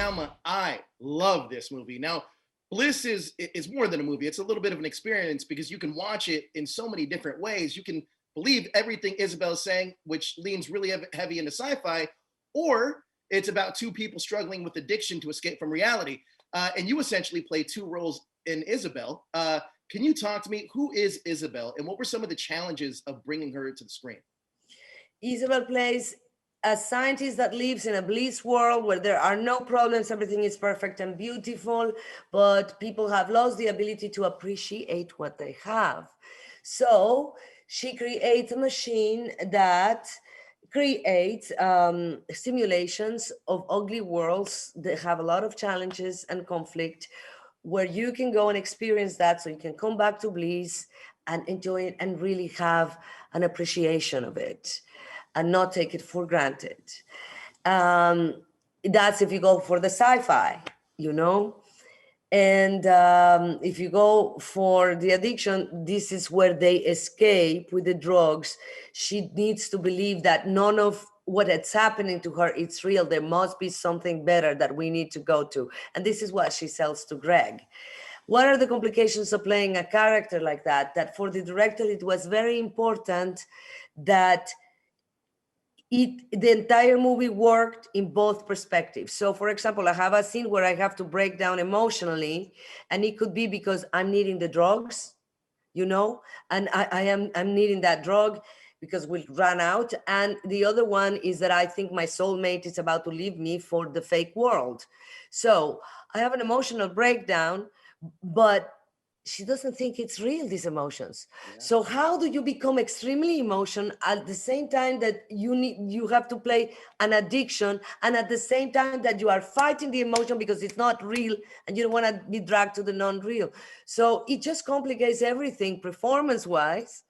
Salma, I love this movie. Now, Bliss is more than a movie. It's a little bit of an experience because you can watch it in so many different ways. You can believe everything Isabel's saying, which leans really heavy into sci-fi, or it's about two people struggling with addiction to escape from reality. And you essentially play two roles in Isabel. Can you talk to me? Who is Isabel, and what were some of the challenges of bringing her to the screen? Isabel plays a scientist that lives in a bliss world where there are no problems, everything is perfect and beautiful, but people have lost the ability to appreciate what they have. So she creates a machine that creates simulations of ugly worlds that have a lot of challenges and conflict, where you can go and experience that so you can come back to bliss and enjoy it and really have an appreciation of it and not take it for granted. Um, that's if you go for the sci-fi, you know. And if you go for the addiction, this is where they escape with the drugs. She needs to believe that none of what is happening to her it's real. There must be something better that we need to go to. And this is what she sells to Greg. What are the complications of playing a character like that? That for the director, it was very important that the entire movie worked in both perspectives. So for example, I have a scene where I have to break down emotionally, and it could be because I'm needing the drugs, you know, and I'm needing that drug because we'll run out. And the other one is that I think my soulmate is about to leave me for the fake world. So I have an emotional breakdown, but she doesn't think it's real, these emotions. Yeah. So how do you become extremely emotional at the same time that you have to play an addiction, and at the same time that you are fighting the emotion because it's not real and you don't want to be dragged to the non-real? So it just complicates everything performance wise,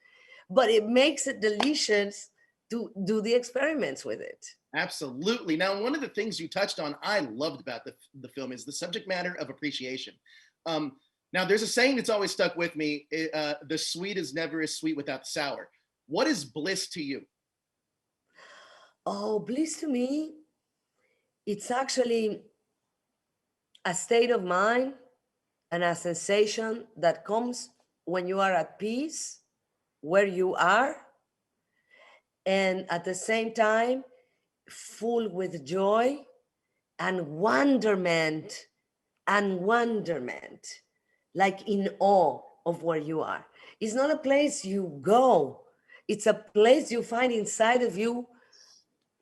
but it makes it delicious to do the experiments with it. Absolutely. Now, one of the things you touched on I loved about the film is the subject matter of appreciation. Now, there's a saying that's always stuck with me. The sweet is never as sweet without the sour. What is bliss to you? Oh, bliss to me, it's actually a state of mind and a sensation that comes when you are at peace where you are, and at the same time, full with joy and wonderment, like in awe of where you are. It's not a place you go, it's a place you find inside of you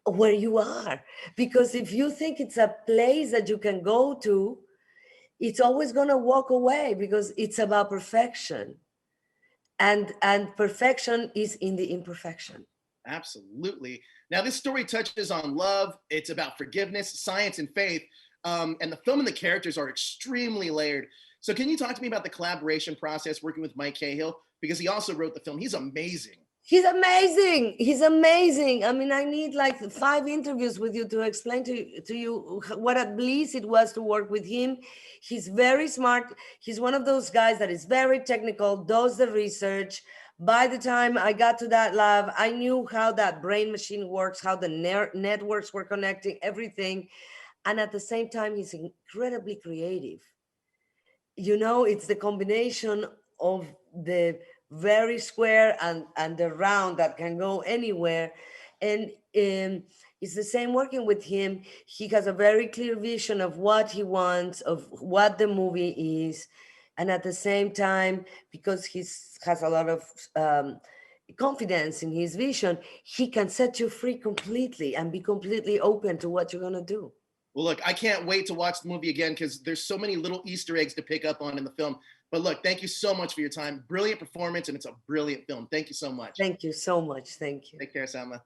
where you are. Because if you think it's a place that you can go to, it's always going to walk away because it's about perfection. And perfection is in the imperfection. Absolutely. Now, this story touches on love. It's about forgiveness, science, and faith. And the film and the characters are extremely layered. So can you talk to me about the collaboration process working with Mike Cahill? Because he also wrote the film. He's amazing. He's amazing. He's amazing. I mean, I need like 5 interviews with you to explain to you what a bliss it was to work with him. He's very smart. He's one of those guys that is very technical, does the research. By the time I got to that lab, I knew how that brain machine works, how the networks were connecting, everything. And at the same time, he's incredibly creative. You know, it's the combination of the very square and the round that can go anywhere. And it's the same working with him. He has a very clear vision of what he wants, of what the movie is. And at the same time, because he has a lot of confidence in his vision, he can set you free completely and be completely open to what you're going to do. Well, look, I can't wait to watch the movie again because there's so many little Easter eggs to pick up on in the film. But look, thank you so much for your time. Brilliant performance, and it's a brilliant film. Thank you so much. Thank you so much. Thank you. Take care, Salma.